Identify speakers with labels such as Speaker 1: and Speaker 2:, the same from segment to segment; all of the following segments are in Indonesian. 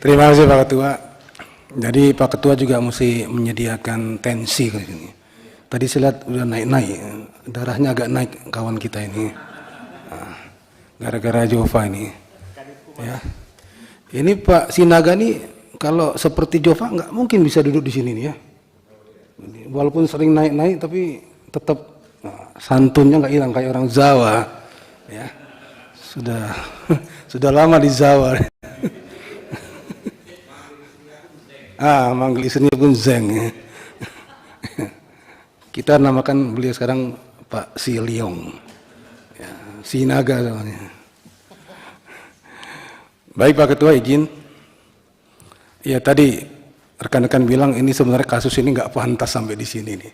Speaker 1: Terima kasih Pak Ketua. Jadi Pak Ketua juga mesti menyediakan tensi ke sini. Tadi saya lihat udah naik-naik, darahnya agak naik kawan kita ini. Gara-gara Jova ini. Ya. Ini Pak Sinaga nih kalau seperti Jova nggak mungkin bisa duduk di sini nih ya. Walaupun sering naik-naik tapi tetap santunnya nggak hilang kayak orang Jawa. Ya. Sudah lama di Jawa. Manggil istrinya pun Zeng. Kita namakan beliau sekarang Pak Siliong. Ya, Sinaga namanya. Baik Pak Ketua, izin. Ya tadi rekan-rekan bilang ini sebenarnya kasus ini nggak pantas sampai di sini nih.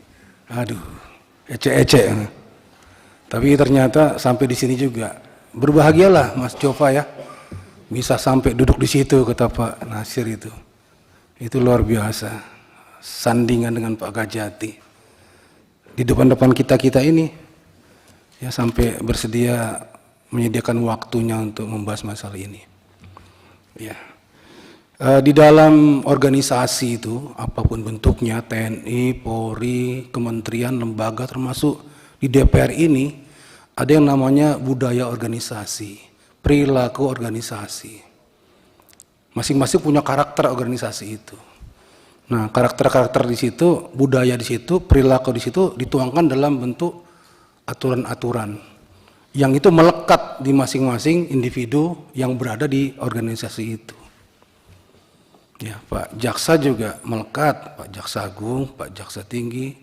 Speaker 1: Aduh, ecek-ecek. Tapi ternyata sampai di sini juga. Berbahagialah Mas Jova ya. Bisa sampai duduk di situ kata Pak Nasir itu. Itu luar biasa. Sandingan dengan Pak Gajati. Di depan-depan kita ini ya sampai bersedia menyediakan waktunya untuk membahas masalah ini. Ya. Di dalam organisasi itu apapun bentuknya, TNI, Polri, kementerian, lembaga, termasuk di DPR ini ada yang namanya budaya organisasi, perilaku organisasi. Masing-masing punya karakter organisasi itu. Nah, karakter-karakter di situ, budaya di situ, perilaku di situ dituangkan dalam bentuk aturan-aturan yang itu melekat di masing-masing individu yang berada di organisasi itu. Ya, Pak Jaksa juga melekat, Pak Jaksa Agung, Pak Jaksa Tinggi,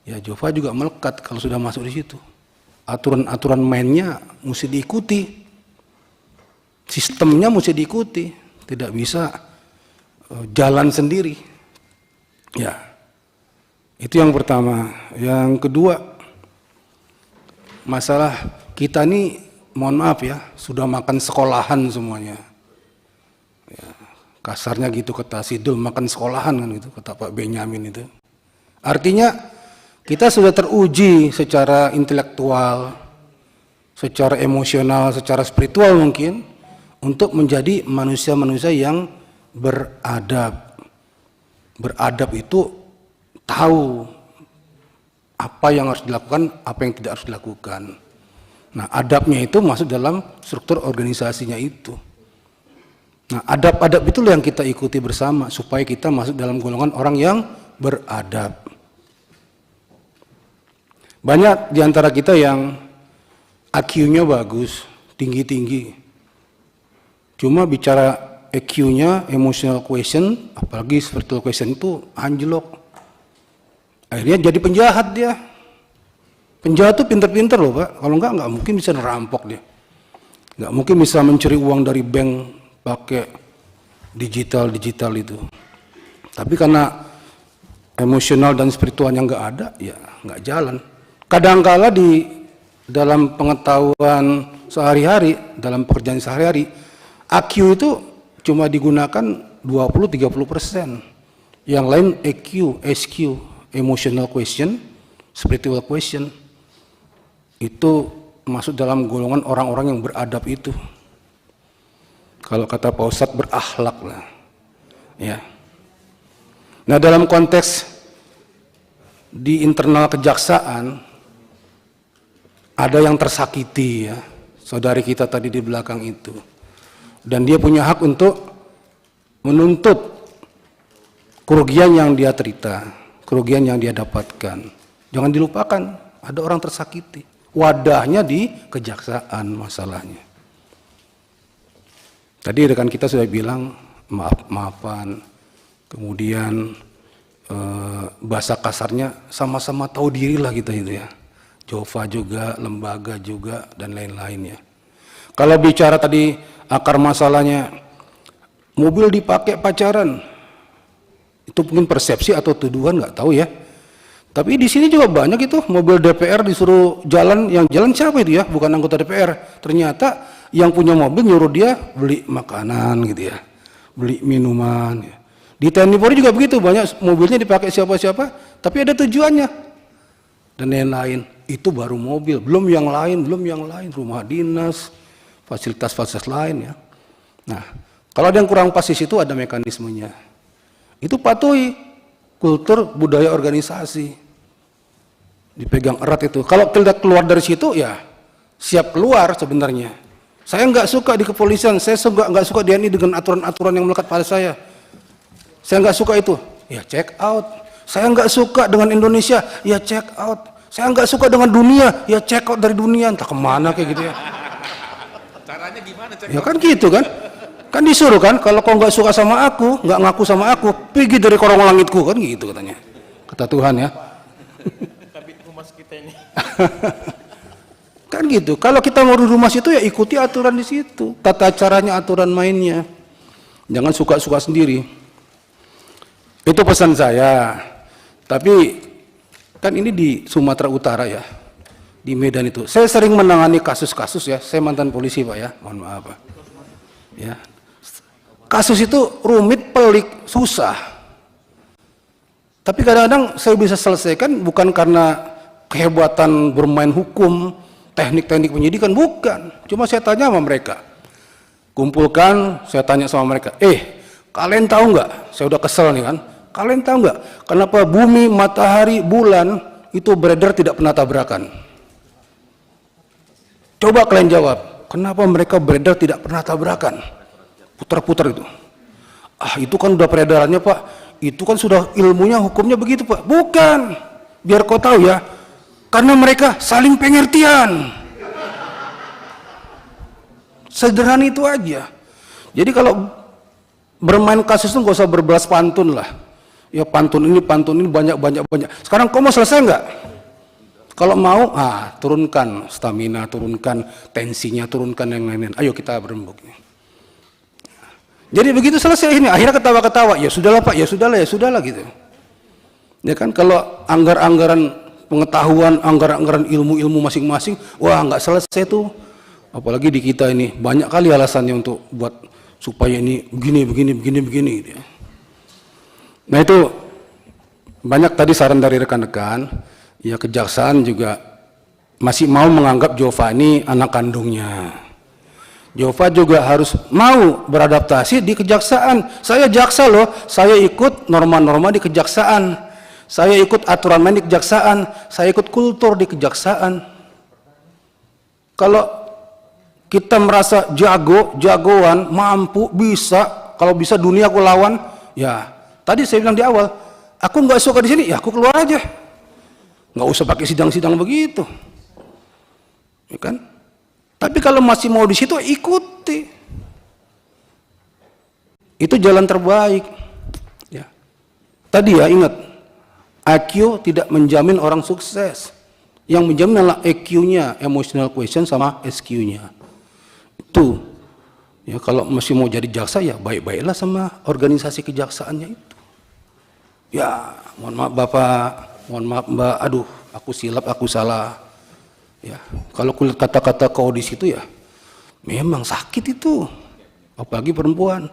Speaker 1: ya Jova juga melekat kalau sudah masuk di situ. Aturan-aturan mainnya mesti diikuti, sistemnya mesti diikuti, tidak bisa jalan sendiri. Ya, itu yang pertama. Yang kedua, masalah kita nih, mohon maaf ya, sudah makan sekolahan semuanya. Ya, kasarnya gitu kata Sidul, makan sekolahan kan gitu, kata Pak Benyamin itu. Artinya kita sudah teruji secara intelektual, secara emosional, secara spiritual mungkin, untuk menjadi manusia-manusia yang beradab. Beradab itu tahu apa yang harus dilakukan, apa yang tidak harus dilakukan. Nah, adabnya itu masuk dalam struktur organisasinya itu. Nah, adab-adab itulah yang kita ikuti bersama supaya kita masuk dalam golongan orang yang beradab. Banyak di antara kita yang IQ-nya bagus, tinggi-tinggi. Cuma bicara EQ-nya, emotional question, apalagi spiritual question itu anjlok. Akhirnya jadi penjahat dia. Penjahat itu pinter-pinter loh Pak, kalau nggak mungkin bisa merampok dia. Nggak mungkin bisa mencuri uang dari bank pakai digital itu. Tapi karena emosional dan spiritualnya nggak ada, ya nggak jalan. Kadangkala di dalam pengetahuan sehari-hari, dalam pekerjaan sehari-hari, IQ itu cuma digunakan 20-30%. Yang lain EQ, SQ, emotional question, spiritual question, itu masuk dalam golongan orang-orang yang beradab itu. Kalau kata Pak Ustadz, berakhlak lah. Ya. Nah, dalam konteks di internal kejaksaan ada yang tersakiti ya, saudari kita tadi di belakang itu. Dan dia punya hak untuk menuntut kerugian yang dia derita, kerugian yang dia dapatkan. Jangan dilupakan, ada orang tersakiti. Wadahnya di kejaksaan masalahnya. Tadi rekan kita sudah bilang maaf-maafan, kemudian bahasa kasarnya sama-sama tahu diri lah kita itu ya. Jova juga, lembaga juga, dan lain-lain ya. Kalau bicara tadi akar masalahnya, mobil dipakai pacaran, itu mungkin persepsi atau tuduhan nggak tahu ya. Tapi di sini juga banyak itu mobil DPR disuruh jalan, yang jalan siapa itu ya? Bukan anggota DPR. Ternyata yang punya mobil nyuruh dia beli makanan gitu ya, beli minuman. Ya. Di TNI Polri juga begitu, banyak mobilnya dipakai siapa-siapa, tapi ada tujuannya dan lain-lain. Itu baru mobil, belum yang lain, rumah dinas, fasilitas-fasilitas lain ya. Nah, Kalau ada yang kurang pas di situ ada mekanismenya. Itu patuhi kultur budaya organisasi. Dipegang erat itu. Kalau tidak keluar dari situ ya siap keluar sebenarnya. Saya nggak suka di kepolisian, saya nggak suka di TNI dengan aturan-aturan yang melekat pada saya. Saya nggak suka itu, ya check out. Saya nggak suka dengan Indonesia, ya check out. Saya nggak suka dengan dunia, ya check out dari dunia. Entah kemana kayak gitu ya.
Speaker 2: Caranya gimana check out?
Speaker 1: Ya kan gitu kan? Kan disuruh kan, kalau kau nggak suka sama aku, nggak ngaku sama aku, pergi dari korong langitku kan gitu katanya. Kata Tuhan ya.
Speaker 2: Kabit humas kita ini.
Speaker 1: Kan gitu. Kalau kita mau di rumah situ ya ikuti aturan di situ. Tata caranya, aturan mainnya. Jangan suka-suka sendiri. Itu pesan saya. Tapi kan ini di Sumatera Utara ya. Di Medan itu. Saya sering menangani kasus-kasus ya. Saya mantan polisi Pak ya. Mohon maaf Pak. Ya. Kasus itu rumit, pelik, susah. Tapi kadang-kadang saya bisa selesaikan bukan karena kehebatan bermain hukum, teknik-teknik penyidikan, bukan. Cuma saya tanya sama mereka. Kumpulkan, saya tanya sama mereka, kalian tahu nggak? Saya udah kesel nih kan. Kalian tahu nggak kenapa bumi, matahari, bulan itu beredar tidak pernah tabrakan? Coba kalian jawab, kenapa mereka beredar tidak pernah tabrakan? Putar-putar itu. Itu kan udah peredarannya Pak. Itu kan sudah ilmunya, hukumnya begitu Pak. Bukan. Biar kau tahu ya. Karena mereka saling pengertian. Sederhana itu aja. Jadi kalau bermain kasus itu nggak usah berbelas pantun lah. Ya pantun ini banyak. Sekarang kau mau selesai nggak? Kalau mau, turunkan stamina, turunkan tensinya, turunkan yang lain-lain. Ayo kita berembuk. Jadi begitu selesai ini, akhirnya ketawa-ketawa. Ya sudahlah Pak, ya sudahlah gitu. Ya kan kalau anggaran pengetahuan, anggaran ilmu-ilmu masing-masing, wah nggak selesai tuh. Apalagi di kita ini banyak kali alasannya untuk buat supaya ini begini gitu ya. Nah itu banyak tadi saran dari rekan-rekan. Ya kejaksaan juga masih mau menganggap Jova ini anak kandungnya. Jova juga harus mau beradaptasi di kejaksaan. Saya jaksa loh, saya ikut norma-norma di kejaksaan. Saya ikut aturan main di kejaksaan. Saya ikut kultur di kejaksaan. Kalau kita merasa jagoan, mampu, bisa, kalau bisa dunia aku lawan, ya tadi saya bilang di awal, aku nggak suka di sini, ya aku keluar aja. Nggak usah pakai sidang-sidang begitu. Ya kan? Tapi kalau masih mau di situ, ikuti. Itu jalan terbaik. Ya. Tadi ya ingat, IQ tidak menjamin orang sukses. Yang menjamin adalah EQ-nya, emotional quotient sama SQ-nya. Itu. Ya kalau masih mau jadi jaksa ya baik-baiklah sama organisasi kejaksaannya itu. Ya, mohon maaf Bapak, mohon maaf Mbak, aduh, aku silap, aku salah. Ya, kalau kulit kata-kata kau di situ ya, memang sakit itu, apalagi perempuan.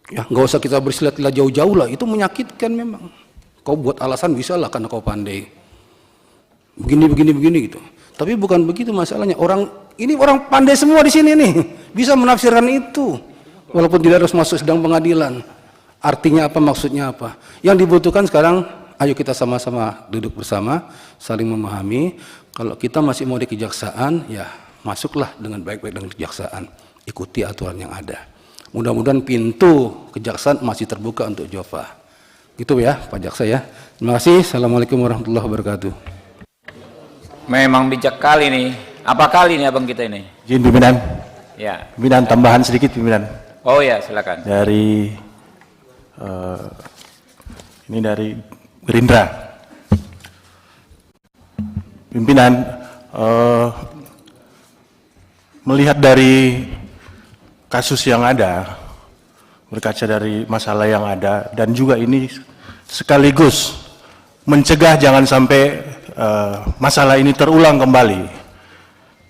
Speaker 1: Ya, nggak usah kita bersilat-silat jauh-jauh lah, itu menyakitkan memang. Kau buat alasan bisa lah karena kau pandai. Begini gitu. Tapi bukan begitu masalahnya. Orang pandai semua di sini nih, bisa menafsirkan itu, walaupun tidak harus masuk sidang pengadilan. Artinya apa, maksudnya apa? Yang dibutuhkan sekarang, ayo kita sama-sama duduk bersama, saling memahami. Kalau kita masih mau di kejaksaan, ya masuklah dengan baik-baik dengan kejaksaan. Ikuti aturan yang ada. Mudah-mudahan pintu kejaksaan masih terbuka untuk Jova. Gitu ya Pak Jaksa ya. Terima kasih. Assalamualaikum warahmatullahi wabarakatuh.
Speaker 3: Memang bijak kali nih. Apa kali nih abang kita ini?
Speaker 4: Izin pimpinan.
Speaker 3: Ya.
Speaker 4: Pimpinan tambahan sedikit pimpinan.
Speaker 3: Oh ya silakan.
Speaker 4: Dari ini dari Gerindra. Pimpinan, melihat dari kasus yang ada, berkaca dari masalah yang ada, dan juga ini sekaligus mencegah jangan sampai masalah ini terulang kembali.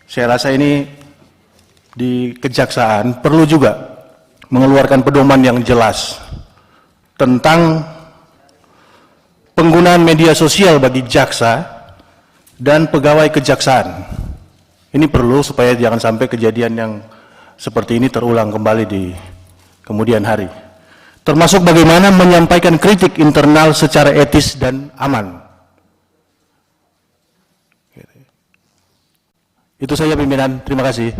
Speaker 4: Saya rasa ini di kejaksaan perlu juga mengeluarkan pedoman yang jelas tentang penggunaan media sosial bagi jaksa dan pegawai kejaksaan. Ini perlu supaya jangan sampai kejadian yang seperti ini terulang kembali di kemudian hari. Termasuk bagaimana menyampaikan kritik internal secara etis dan aman. Itu saja pimpinan, terima kasih.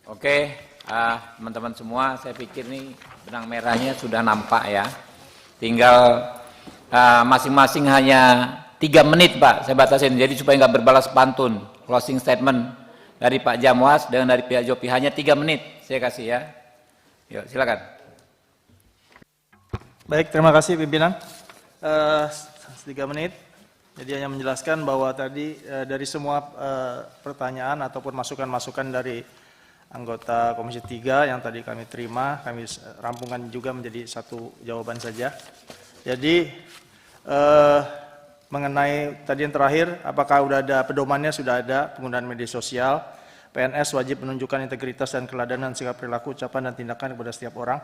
Speaker 3: Oke, teman-teman semua, saya pikir nih benang merahnya sudah nampak ya. Tinggal masing-masing hanya 3 menit Pak, saya batasin, jadi supaya nggak berbalas pantun. Closing statement dari Pak Jamwas dan dari pihak Jopi, hanya 3 menit saya kasih ya. Yuk, silakan.
Speaker 5: Baik, terima kasih pimpinan. 3 menit. Jadi hanya menjelaskan bahwa tadi dari semua pertanyaan ataupun masukan-masukan dari anggota Komisi 3 yang tadi kami terima, kami rampungkan juga menjadi satu jawaban saja. Jadi mengenai tadi yang terakhir, apakah sudah ada pedomannya, sudah ada penggunaan media sosial, PNS wajib menunjukkan integritas dan keladanan sikap perilaku, ucapan dan tindakan kepada setiap orang.